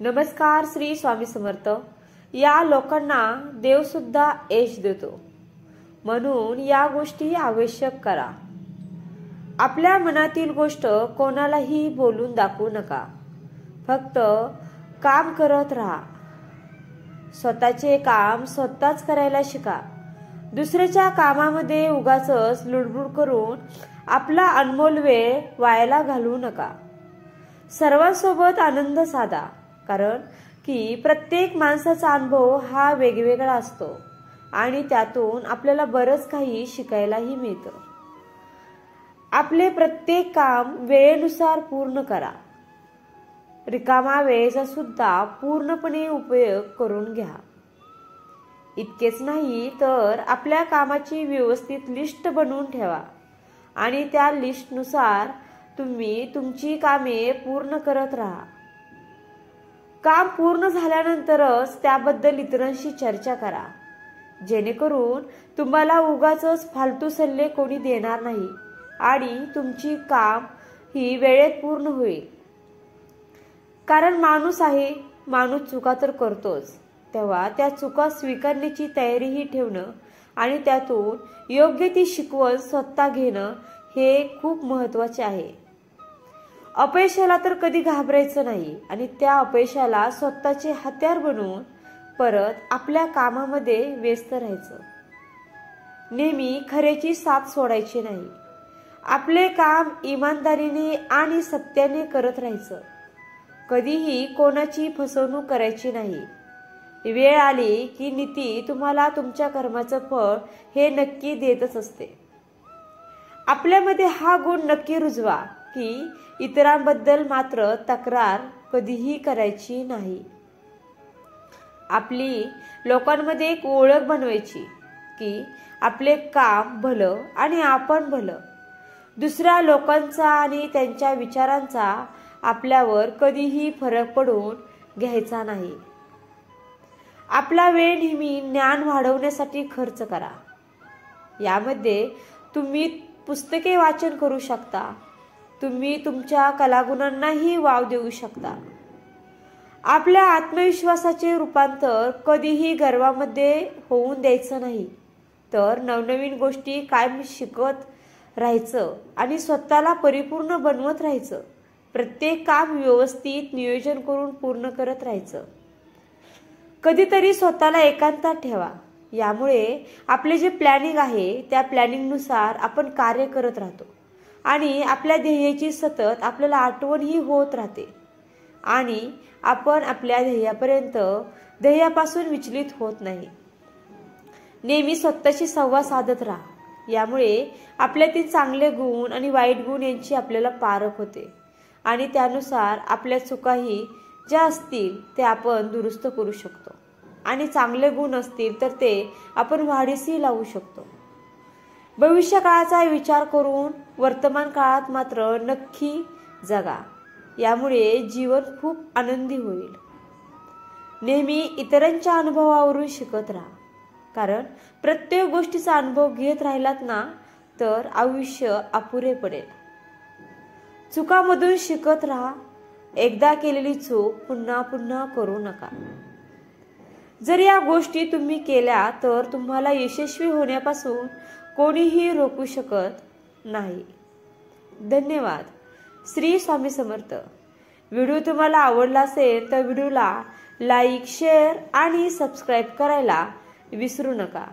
नमस्कार श्री स्वामी समर्थ। या लोकांना देव सुद्धा यश देतो, म्हणून या गोष्टी आवश्यक करा। आपल्या मनातील गोष्ट कोणालाही बोलून दाखवू नका, फक्त काम करत राहा। स्वतःचे काम स्वतःच करायला शिका। दुसऱ्याच्या कामामध्ये उगाचच लुडबुड करून आपला अनमोल वेळ वायाला घालवू नका। सर्वांसोबत आनंद साधा, कारण की प्रत्येक माणसाचा अनुभव हा वेगवेगळा असतो आणि त्यातून आपल्याला बरंच काही शिकायलाही मिळतं। आपले प्रत्येक काम वेळेनुसार पूर्ण करा। रिकामा वेळेचा सुद्धा पूर्णपणे उपयोग करून घ्या। इतकेच नाही तर आपल्या कामाची व्यवस्थित लिस्ट बनवून ठेवा आणि त्या लिस्टनुसार तुम्ही तुमची कामे पूर्ण करत राहा। काम पूर्ण झाल्यानंतरच त्याबद्दल इतरांशी चर्चा करा, जेणेकरून तुम्हाला उगाचच फालतू सल्ले कोणी देणार नाही आणि तुमची काम ही वेळेत पूर्ण होईल। कारण माणूस आहे, माणूस चुका तर करतोच, तेव्हा त्या चुका स्वीकारण्याची तयारीही ठेवणं आणि त्यातून योग्य ती शिकवण स्वतः घेणं हे खूप महत्त्वाचे आहे। अपयशाला तर कधी घाबरायचं नाही आणि त्या अपयशाला स्वतःचे हत्यार बनवून परत आपल्या कामामध्ये व्यस्त राहायचं। नेहमी खऱ्याची साथ सोडायची नाही। आपले काम इमानदारीने आणि सत्याने करत राहायचं। कधीही कोणाची फसवणूक करायची नाही। वेळ आली की नीती तुम्हाला तुमच्या कर्माचं फळ हे नक्की देतच असते। आपल्यामध्ये हा गुण नक्की रुजवा की इतरांबद्दल मात्र तक्रार कधीही करायची नाही। आपली लोकांमध्ये एक ओळख बनवायची की आपले काम भलं आणि आपण भलं। दुसऱ्या लोकांचा आणि त्यांच्या विचारांचा आपल्यावर कधीही फरक पडून घ्यायचा नाही। आपला वेळ नेहमी ज्ञान वाढवण्यासाठी खर्च करा। यामध्ये तुम्ही पुस्तके वाचन करू शकता, तुम्ही तुमच्या कलागुणांनाही वाव देऊ शकता। आपल्या आत्मविश्वासाचे रूपांतर कधीही गर्वामध्ये होऊन द्यायचं नाही, तर नवनवीन गोष्टी कायम शिकत राहायचं आणि स्वतःला परिपूर्ण बनवत राहायचं। प्रत्येक काम व्यवस्थित नियोजन करून पूर्ण करत राहायचं। कधीतरी स्वतःला एकांतात ठेवा, यामुळे आपले जे प्लॅनिंग आहे त्या प्लॅनिंगनुसार आपण कार्य करत राहतो आणि आपल्या ध्येयाची सतत आपल्याला आठवणही होत राहते आणि आपण आपल्या ध्येयापासून विचलित होत नाही। नेहमी स्वतःशी संवाद साधत राहा, यामुळे आपल्यातील चांगले गुण आणि वाईट गुण यांची आपल्याला पारख होते आणि त्यानुसार आपल्या चुकाही ज्या असतील ते आपण दुरुस्त करू शकतो आणि चांगले गुण असतील तर ते आपण वाढीसही लावू शकतो। भविष्य काळाचा विचार करून वर्तमान काळात मात्र नक्की जगा, यामुळे जीवन खूप आनंदी होईल। नेहमी इतरांच्या अनुभवावरून शिकत राहा, कारण प्रत्येक गोष्टीचा अनुभव घेत राहिलात ना तर आयुष्य अपुरे पडेल। चुकांमधून शिकत राहा। एकदा केलेली चूक पुन्हा पुन्हा करू नका। जर या गोष्टी तुम्ही केल्या तर तुम्हाला यशस्वी होण्यापासून कोणीही रोखू शकत नाही। धन्यवाद। श्री स्वामी समर्थ। व्हिडिओ तुम्हाला आवडला असेल तर व्हिडिओला लाईक, शेअर आणि सबस्क्राईब करायला विसरू नका।